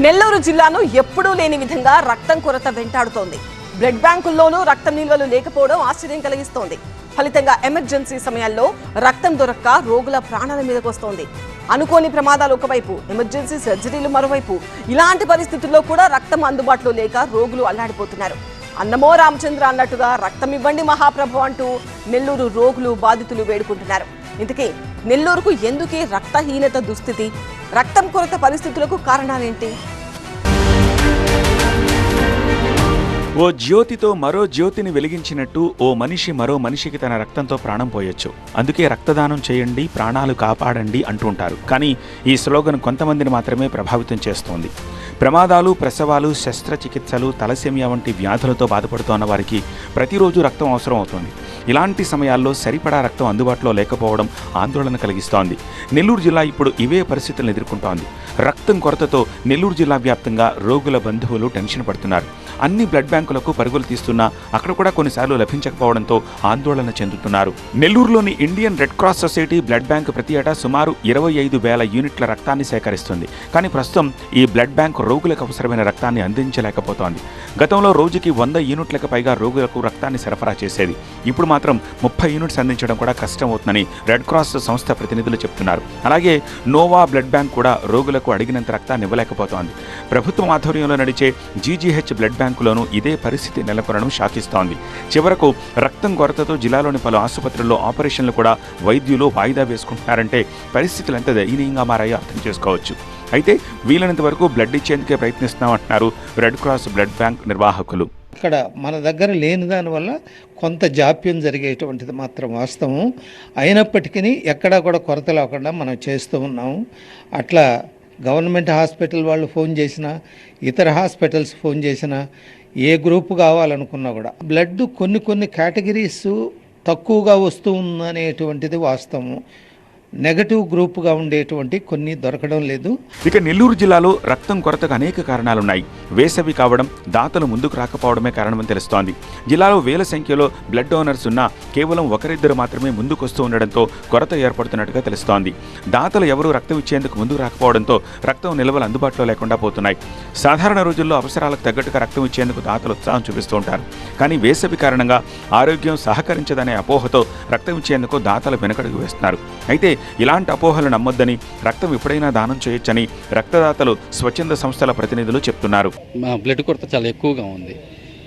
నెల్లూరు జిల్లాను ఎప్పుడూ లేని విధంగా రక్తం కొరత వెంటాడుతోంది. బ్లడ్ బ్యాంకుల్లోనూ రక్తం నిల్వలు లేకపోవడం ఆశ్చర్యం కలిగిస్తోంది. ఫలితంగా ఎమర్జెన్సీ సమయాల్లో రక్తం దొరక్క రోగుల ప్రాణాల మీదకొస్తోంది. అనుకోని ప్రమాదాలు ఒకవైపు, ఎమర్జెన్సీ సర్జరీలు మరోవైపు. ఇలాంటి పరిస్థితుల్లో కూడా రక్తం అందుబాటులో లేక రోగులు అల్లాడిపోతున్నారు. అన్నమో రామచంద్ర అన్నట్టుగా రక్తం ఇవ్వండి మహాప్రభు అంటూ నెల్లూరు రోగులు బాధితులు వేడుకుంటున్నారు. ఇంతకీ నెల్లూరుకు ఎందుకే రక్తహీనత దుస్థితి? రక్తం కొరత పరిస్థితులకు కారణాలేంటి? ఓ జ్యోతితో మరో జ్యోతిని వెలిగించినట్టు ఓ మనిషి మరో మనిషికి తన రక్తంతో ప్రాణం పోయొచ్చు. అందుకే రక్తదానం చేయండి, ప్రాణాలు కాపాడండి అంటుంటారు. కానీ ఈ స్లోగన్ కొంతమందిని మాత్రమే ప్రభావితం చేస్తోంది. ప్రమాదాలు, ప్రసవాలు, శస్త్రచికిత్సలు, తలసేమియా వంటి వ్యాధులతో బాధపడుతున్న వారికి ప్రతిరోజు రక్తం అవసరం అవుతుంది. ఇలాంటి సమయాల్లో సరిపడా రక్తం అందుబాటులో లేకపోవడం ఆందోళన కలిగిస్తోంది. నెల్లూరు జిల్లా ఇప్పుడు ఇవే పరిస్థితులను ఎదుర్కొంటోంది. రక్తం కొరతతో నెల్లూరు జిల్లా వ్యాప్తంగా రోగుల బంధువులు టెన్షన్ పడుతున్నారు. అన్ని బ్లడ్ బ్యాంకులకు పరుగులు తీస్తున్నా అక్కడ కూడా కొన్నిసార్లు లభించకపోవడంతో ఆందోళన చెందుతున్నారు. నెల్లూరులోని Indian Red Cross Society blood bank ప్రతి ఏటా సుమారు 25,000 యూనిట్ల రక్తాన్ని సేకరిస్తుంది. కానీ ప్రస్తుతం ఈ బ్లడ్ బ్యాంక్ రోగులకు అవసరమైన రక్తాన్ని అందించలేకపోతోంది. గతంలో రోజుకి 100 యూనిట్లకు పైగా రోగులకు రక్తాన్ని సరఫరా చేసేది. ఇప్పుడు మాత్రం 30 యూనిట్స్ అందించడం కూడా కష్టం అవుతుందని రెడ్ క్రాస్ సంస్థ ప్రతినిధులు చెప్తున్నారు. అలాగే నోవా బ్లడ్ బ్యాంక్ కూడా రోగులకు అడిగినంత రక్తాన్ని ఇవ్వలేకపోతోంది. ప్రభుత్వం ఆధ్వర్యంలో నడిచే జీజీహెచ్ బ్లడ్ బ్యాంకులోనూ ఇదే పరిస్థితి నెలకొనడం షాకిస్తోంది. చివరకు రక్తం కొరతతో జిల్లాలోని పలు ఆసుపత్రుల్లో ఆపరేషన్లు కూడా వైద్యులు వాయిదా వేసుకుంటున్నారంటే పరిస్థితులు ఎంత దయనీయంగా మారాయో అర్థం చేసుకోవచ్చు. అయితే వీలైనంత వరకు బ్లడ్ ఇచ్చేందుకే ప్రయత్నిస్తున్నామంటున్నారు రెడ్ క్రాస్ బ్లడ్ బ్యాంక్ నిర్వాహకులు. ఇక్కడ మన దగ్గర లేని దానివల్ల కొంత జాప్యం జరిగేటువంటిది మాత్రం వాస్తవం. అయినప్పటికీ ఎక్కడా కూడా కొరత లేకుండా మనం చేస్తూ ఉన్నాము. అట్లా గవర్నమెంట్ హాస్పిటల్ వాళ్ళు ఫోన్ చేసినా, ఇతర హాస్పిటల్స్ ఫోన్ చేసినా, ఏ గ్రూప్ కావాలనుకున్నా కూడా బ్లడ్ కొన్ని కేటగిరీస్ తక్కువగా వస్తూ ఉందనేటువంటిది వాస్తవం. నెగటివ్ గ్రూప్గా ఉండేటువంటి కొన్ని దొరకడం లేదు. ఇక నెల్లూరు జిల్లాలో రక్తం కొరతకు అనేక కారణాలున్నాయి. వేసవి కావడం, దాతలు ముందుకు రాకపోవడమే కారణమని తెలుస్తోంది. జిల్లాలో వేల సంఖ్యలో బ్లడ్ డోనర్స్ ఉన్నా కేవలం ఒకరిద్దరు మాత్రమే ముందుకొస్తూ ఉండడంతో కొరత ఏర్పడుతున్నట్టుగా తెలుస్తోంది. దాతలు ఎవరూ రక్తం ఇచ్చేందుకు ముందుకు రాకపోవడంతో రక్తం నిల్వలు అందుబాటులో లేకుండా పోతున్నాయి. సాధారణ రోజుల్లో అవసరాలకు తగ్గట్టుగా రక్తం ఇచ్చేందుకు దాతలు ఉత్సాహం చూపిస్తూ ఉంటారు. కానీ వేసవి కారణంగా ఆరోగ్యం సహకరించదనే అపోహతో రక్తం ఇచ్చేందుకు దాతలు వెనకడుగు వేస్తున్నారు. అయితే ఇలాంటి అపోహలు నమ్మొద్దని, రక్తం ఎప్పుడైనా దానం చేయొచ్చని రక్తదాతలు, స్వచ్ఛంద సంస్థల ప్రతినిధులు చెప్తున్నారు. బ్లడ్ కొరత చాలా ఎక్కువగా ఉంది.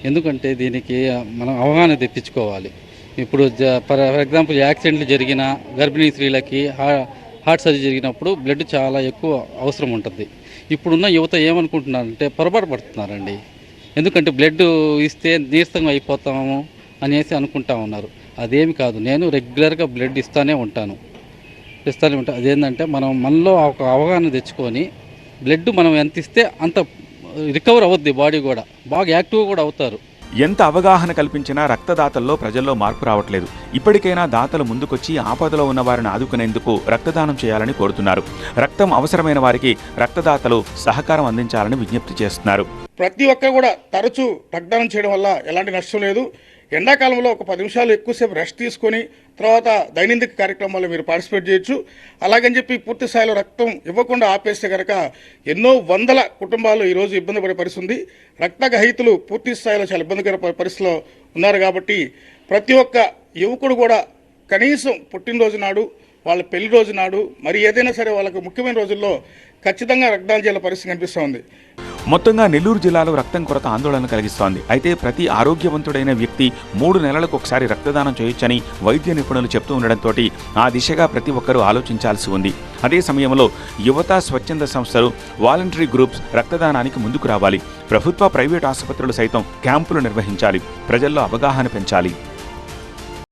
ఎందుకంటే దీనికి మనం అవగాహన తెప్పించుకోవాలి. ఇప్పుడు ఫర్ ఎగ్జాంపుల్ యాక్సిడెంట్లు జరిగిన గర్భిణీ స్త్రీలకి, హార్ట్ సర్జరీ జరిగినప్పుడు బ్లడ్ చాలా ఎక్కువ అవసరం ఉంటుంది. ఇప్పుడున్న యువత ఏమనుకుంటున్నారంటే పొరపాటు పడుతున్నారండి. ఎందుకంటే బ్లడ్ ఇస్తే నీరసంగా అయిపోతాము అనేసి అనుకుంటా ఉన్నారు. అదేమి కాదు, నేను రెగ్యులర్గా బ్లడ్ ఇస్తూనే ఉంటాను. అదేంటంటే మనలో ఒక అవగాహన తెచ్చుకొని బ్లడ్ మనం ఎంత ఇస్తే అంత రికవర్ అవుద్ది, బాడీ కూడా బాగా యాక్టివ్ కూడా అవుతారు. ఎంత అవగాహన కల్పించినా రక్తదాతల్లో ప్రజల్లో మార్పు రావట్లేదు. ఇప్పటికైనా దాతలు ముందుకొచ్చి ఆపదలో ఉన్న వారిని ఆదుకునేందుకు రక్తదానం చేయాలని కోరుతున్నారు. రక్తం అవసరమైన వారికి రక్తదాతలు సహకారం అందించాలని విజ్ఞప్తి చేస్తున్నారు. ప్రతి ఒక్కరు కూడా తరచూ రక్తదానం చేయడం వల్ల ఎలాంటి నష్టం లేదు. ఎండాకాలంలో ఒక 10 నిమిషాలు ఎక్కువసేపు రెస్ట్ తీసుకొని తర్వాత దైనందిక కార్యక్రమాల్లో మీరు పార్టిసిపేట్ చేయొచ్చు. అలాగని చెప్పి పూర్తి స్థాయిలో రక్తం ఇవ్వకుండా ఆపేస్తే కనుక ఎన్నో వందల కుటుంబాలు ఈరోజు ఇబ్బంది పడే పరిస్థితి ఉంది. రక్తగ్రహీతులు పూర్తి స్థాయిలో చాలా ఇబ్బందికర పరిస్థితిలో ఉన్నారు. కాబట్టి ప్రతి ఒక్క యువకుడు కూడా కనీసం పుట్టినరోజు నాడు, వాళ్ళ పెళ్లి రోజు నాడు, మరి ఏదైనా సరే వాళ్ళకు ముఖ్యమైన రోజుల్లో ఖచ్చితంగా రక్తదానం చేయాల పరిస్థితి కనిపిస్తూ ఉంది. మొత్తంగా నెల్లూరు జిల్లాలో రక్తం కొరత ఆందోళన కలిగిస్తోంది. అయితే ప్రతి ఆరోగ్యవంతుడైన వ్యక్తి 3 నెలలకు ఒకసారి రక్తదానం చేయొచ్చని వైద్య నిపుణులు చెప్తూ ఉండడంతో ఆ దిశగా ప్రతి ఒక్కరూ ఆలోచించాల్సి ఉంది. అదే సమయంలో యువత, స్వచ్ఛంద సంస్థలు, వాలంటరీ గ్రూప్స్ రక్తదానానికి ముందుకు రావాలి. ప్రభుత్వ, ప్రైవేట్ ఆసుపత్రులు సైతం క్యాంపులు నిర్వహించాలి. ప్రజల్లో అవగాహన పెంచాలి.